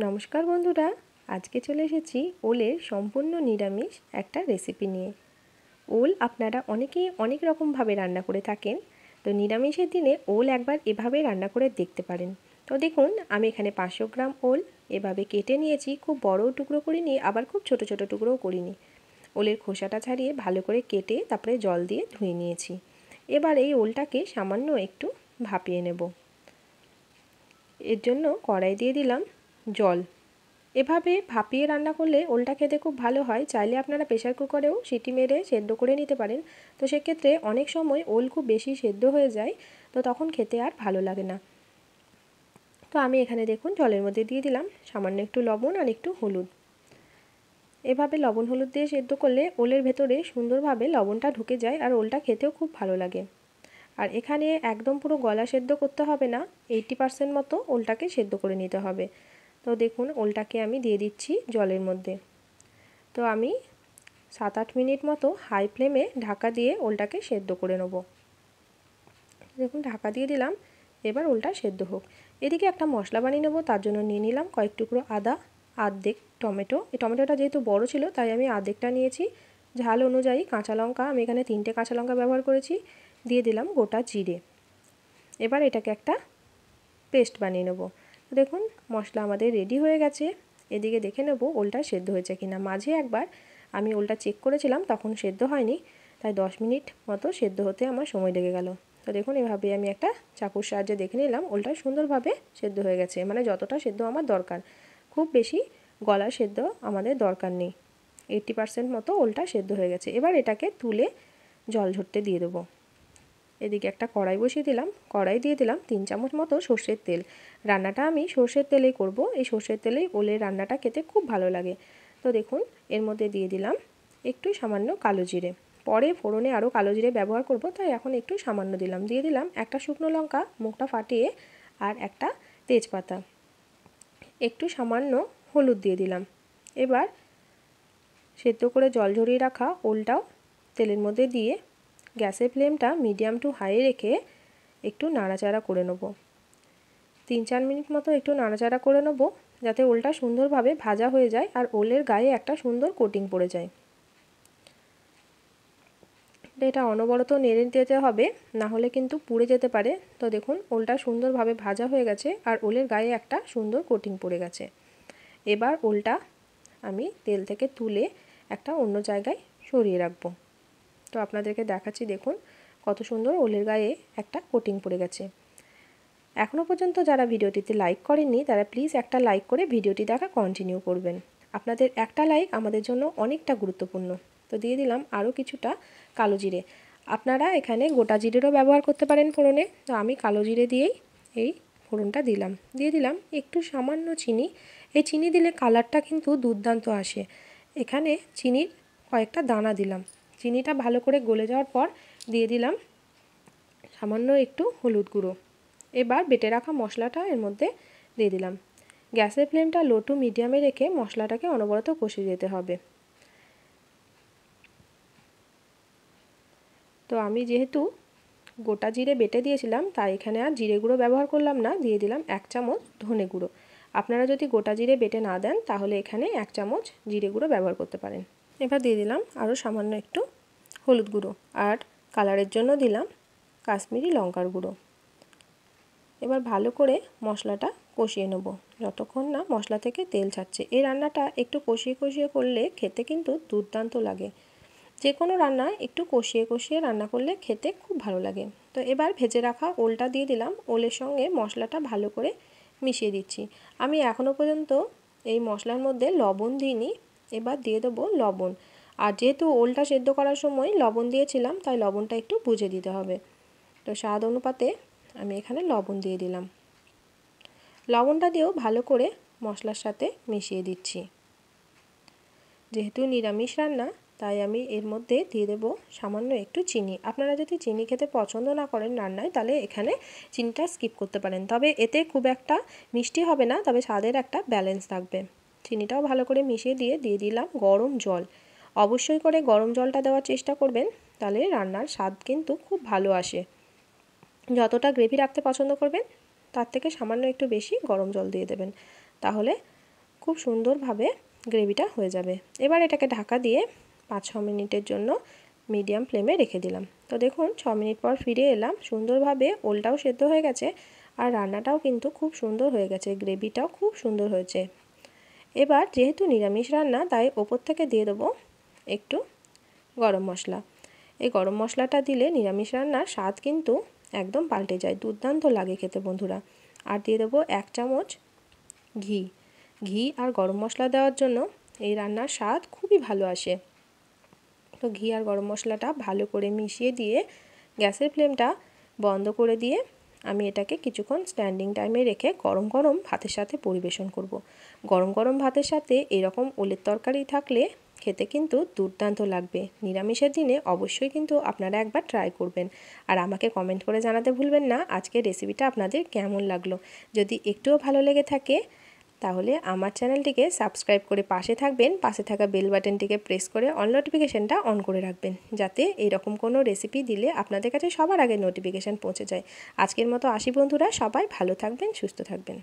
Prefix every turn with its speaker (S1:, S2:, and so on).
S1: নমস্কার বন্ধুরা, আজকে চলে এসেছি ওলের সম্পূর্ণ নিরামিষ একটা রেসিপি নিয়ে। ওল আপনারা অনেকেই অনেক রকমভাবে রান্না করে থাকেন, তো নিরামিষের দিনে ওল একবার এভাবে রান্না করে দেখতে পারেন। তো দেখুন, আমি এখানে 500 গ্রাম ওল এভাবে কেটে নিয়েছি। খুব বড় টুকরো করিনি, আবার খুব ছোট ছোট টুকরোও করিনি। ওলের খোসাটা ছাড়িয়ে ভালো করে কেটে তারপরে জল দিয়ে ধুয়ে নিয়েছি। এবার এই ওলটাকে সামান্য একটু ভাপিয়ে নেব। এর জন্য কড়াই দিয়ে দিলাম জল। এভাবে ভাপিয়ে রান্না করলে ওলটা খেতে খুব ভালো হয়। চাইলে আপনারা প্রেসার কুকারেও সিটি মেরে সেদ্ধ করে নিতে পারেন। তো সেক্ষেত্রে অনেক সময় ওল খুব বেশি সেদ্ধ হয়ে যায়, তো তখন খেতে আর ভালো লাগে না। তো আমি এখানে দেখুন জলের মধ্যে দিয়ে দিলাম সামান্য একটু লবণ আর একটু হলুদ। এভাবে লবণ হলুদ দিয়ে সেদ্ধ করলে ওলের ভেতরে সুন্দরভাবে লবণটা ঢুকে যায় আর ওলটা খেতেও খুব ভালো লাগে। আর এখানে একদম পুরো গলা সেদ্ধ করতে হবে না, 80% মতো ওলটাকে সেদ্ধ করে নিতে হবে। তো দেখুন, ওলটাকে আমি দিয়ে দিচ্ছি জলের মধ্যে। তো আমি 7-8 মিনিট মতো হাই ফ্লেমে ঢাকা দিয়ে ওলটাকে সেদ্ধ করে নেব। দেখুন, ঢাকা দিয়ে দিলাম। এবার ওলটা সেদ্ধ হোক। এদিকে একটা মশলা বানিয়ে নেব। তার জন্য নিয়ে নিলাম কয়েক টুকরো আদা, আর্ধেক টমেটো। এই টমেটোটা যেহেতু বড় ছিল তাই আমি আর্ধেকটা নিয়েছি। ঝাল অনুযায়ী কাঁচা লঙ্কা, আমি এখানে 3টে কাঁচা লঙ্কা ব্যবহার করেছি। দিয়ে দিলাম গোটা জিরে। এবার এটাকে একটা পেস্ট বানিয়ে নেব। দেখুন, মশলা আমাদের রেডি হয়ে গেছে। এদিকে দেখে নেব ওলটা সেদ্ধ হয়েছে কিনা। মাঝে একবার আমি ওলটা চেক করেছিলাম, তখন সেদ্ধ হয়নি, তাই 10 মিনিট মতো সেদ্ধ হতে আমার সময় লেগে গেল। তো দেখুন, এভাবে আমি একটা চাকুর সাহায্যে দেখে নিলাম ওলটা সুন্দরভাবে সেদ্ধ হয়ে গেছে, মানে যতটা সেদ্ধ আমার দরকার। খুব বেশি গলা সেদ্ধ আমাদের দরকার নেই। 80% মতো ওলটা সেদ্ধ হয়ে গেছে। এবার এটাকে তুলে জল ঝরতে দিয়ে দেবো। এদিকে একটা কড়াই বসিয়ে দিলাম। কড়াই দিয়ে দিলাম 3 চামচ মতো সর্ষের তেল। রান্নাটা আমি সর্ষের তেলেই করব। এই সর্ষের তেলেই ওলের রান্নাটা খেতে খুব ভালো লাগে। তো দেখুন, এর মধ্যে দিয়ে দিলাম একটু সামান্য কালো জিরে। পরে ফোড়নে আরও কালো জিরে ব্যবহার করব, তাই এখন একটু সামান্য দিলাম। দিয়ে দিলাম একটা শুকনো লঙ্কা মুখটা ফাটিয়ে, আর একটা তেজপাতা। একটু সামান্য হলুদ দিয়ে দিলাম। এবার সেদ্ধ করে জল ঝরিয়ে রাখা ওলটাও তেলের মধ্যে দিয়ে গ্যাসের ফ্লেমটা মিডিয়াম টু হাই রেখে একটু নাড়াচাড়া করে নেব। 3-4 মিনিট মতো একটু নাড়াচাড়া করে নেব, যাতে ওলটা সুন্দরভাবে ভাজা হয়ে যায় আর ওলের গায়ে একটা সুন্দর কোটিং পড়ে যায়। এটা অনবরত নেড়ে দিতে হবে, না হলে কিন্তু পুড়ে যেতে পারে। তো দেখুন, ওলটা সুন্দরভাবে ভাজা হয়ে গেছে আর ওলের গায়ে একটা সুন্দর কোটিং পড়ে গেছে। এবার ওলটা আমি তেল থেকে তুলে একটা অন্য জায়গায় সরিয়ে রাখবো। তো আপনাদেরকে দেখাচ্ছি, দেখুন কত সুন্দর ওলের গায়ে একটা কোটিং পড়ে গেছে। এখনও পর্যন্ত যারা ভিডিওটিতে লাইক করেননি তারা প্লিজ একটা লাইক করে ভিডিওটি দেখা কন্টিনিউ করবেন। আপনাদের একটা লাইক আমাদের জন্য অনেকটা গুরুত্বপূর্ণ। তো দিয়ে দিলাম আরও কিছুটা কালো জিরে। আপনারা এখানে গোটা জিরেরও ব্যবহার করতে পারেন ফোড়নে, তো আমি কালো জিরে দিয়েই এই ফোড়নটা দিলাম। দিয়ে দিলাম একটু সামান্য চিনি। এই চিনি দিলে কালারটা কিন্তু দুর্দান্ত আসে। এখানে চিনির কয়েকটা দানা দিলাম। চিনিটা ভালো করে গলে যাওয়ার পর দিয়ে দিলাম সামান্য একটু হলুদ গুঁড়ো। এবার বেটে রাখা মশলাটা এর মধ্যে দিয়ে দিলাম। গ্যাসের ফ্লেমটা লো টু মিডিয়ামে রেখে মশলাটাকে অনবরত কষিয়ে যেতে হবে। তো আমি যেহেতু গোটা জিরে বেটে দিয়েছিলাম, তাই এখানে আর জিরে গুঁড়ো ব্যবহার করলাম না। দিয়ে দিলাম 1 চামচ ধনে গুঁড়ো। আপনারা যদি গোটা জিরে বেটে না দেন তাহলে এখানে 1 চামচ জিরে গুঁড়ো ব্যবহার করতে পারেন। এবার দিয়ে দিলাম আরও সামান্য একটু হলুদ গুঁড়ো, আর কালারের জন্য দিলাম কাশ্মীরি লঙ্কার গুঁড়ো। এবার ভালো করে মশলাটা কষিয়ে নেব যতক্ষণ না মশলা থেকে তেল ছাড়ছে। এই রান্নাটা একটু কষিয়ে কষিয়ে করলে খেতে কিন্তু দুর্দান্ত লাগে। যে কোনো রান্না একটু কষিয়ে কষিয়ে রান্না করলে খেতে খুব ভালো লাগে। তো এবার ভেজে রাখা ওলটা দিয়ে দিলাম। ওলের সঙ্গে মশলাটা ভালো করে মিশিয়ে দিচ্ছি। আমি এখনও পর্যন্ত এই মশলার মধ্যে লবণ দিইনি। এবার দিয়ে দেবো লবণ। আর যেহেতু ওলটা সেদ্ধ করার সময় লবণ দিয়েছিলাম, তাই লবণটা একটু বুঝে দিতে হবে। তো স্বাদ অনুপাতে আমি এখানে লবণ দিয়ে দিলাম। লবণটা দিয়েও ভালো করে মশলার সাথে মিশিয়ে দিচ্ছি। যেহেতু নিরামিষ রান্না, তাই আমি এর মধ্যে দিয়ে দেবো সামান্য একটু চিনি। আপনারা যদি চিনি খেতে পছন্দ না করেন রান্নায়, তাহলে এখানে চিনিটা স্কিপ করতে পারেন। তবে এতে খুব একটা মিষ্টি হবে না, তবে স্বাদের একটা ব্যালেন্স থাকবে। চিনিটাও ভালো করে মিশিয়ে দিয়ে দিলাম গরম জল। অবশ্যই করে গরম জলটা দেওয়ার চেষ্টা করবেন, তাহলে রান্নার স্বাদ কিন্তু খুব ভালো আসে। যতটা গ্রেভি রাখতে পছন্দ করবেন তার থেকে সামান্য একটু বেশি গরম জল দিয়ে দেবেন, তাহলে খুব সুন্দরভাবে গ্রেভিটা হয়ে যাবে। এবার এটাকে ঢাকা দিয়ে 5-6 মিনিটের জন্য মিডিয়াম ফ্লেমে রেখে দিলাম। তো দেখুন 6 মিনিট পর ফিরে এলাম, সুন্দরভাবে ওলটাও সেদ্ধ হয়ে গেছে আর রান্নাটাও কিন্তু খুব সুন্দর হয়ে গেছে, গ্রেভিটাও খুব সুন্দর হয়েছে। এবার যেহেতু নিরামিষ রান্না তাই ওপর থেকে দিয়ে দেবো একটু গরম মশলা। এই গরম মশলাটা দিলে নিরামিষ রান্নার স্বাদ কিন্তু একদম পাল্টে যায়, দুর্দান্ত লাগে খেতে বন্ধুরা। আর দিয়ে দেবো 1 চামচ ঘি আর গরম মশলা দেওয়ার জন্য এই রান্নার স্বাদ খুবই ভালো আসে। তো ঘি আর গরম মশলাটা ভালো করে মিশিয়ে দিয়ে গ্যাসের ফ্লেমটা বন্ধ করে দিয়ে আমি এটাকে কিছুক্ষণ স্ট্যান্ডিং টাইমে রেখে গরম গরম ভাতের সাথে পরিবেশন করব। গরম গরম ভাতের সাথে এরকম ওলের তরকারি থাকলে খেতে কিন্তু দুর্দান্ত লাগবে। নিরামিষের দিনে অবশ্যই কিন্তু আপনারা একবার ট্রাই করবেন আর আমাকে কমেন্ট করে জানাতে ভুলবেন না আজকের রেসিপিটা আপনাদের কেমন লাগলো। যদি একটুও ভালো লেগে থাকে তাহলে আমার চ্যানেলটিকে সাবস্ক্রাইব করে পাশে থাকবেন, পাশে থাকা বেল বাটনটিকে প্রেস করে অল নোটিফিকেশানটা অন করে রাখবেন, যাতে এইরকম কোনো রেসিপি দিলে আপনাদের কাছে সবার আগে নোটিফিকেশান পৌঁছে যায়। আজকের মতো আসি বন্ধুরা, সবাই ভালো থাকবেন, সুস্থ থাকবেন।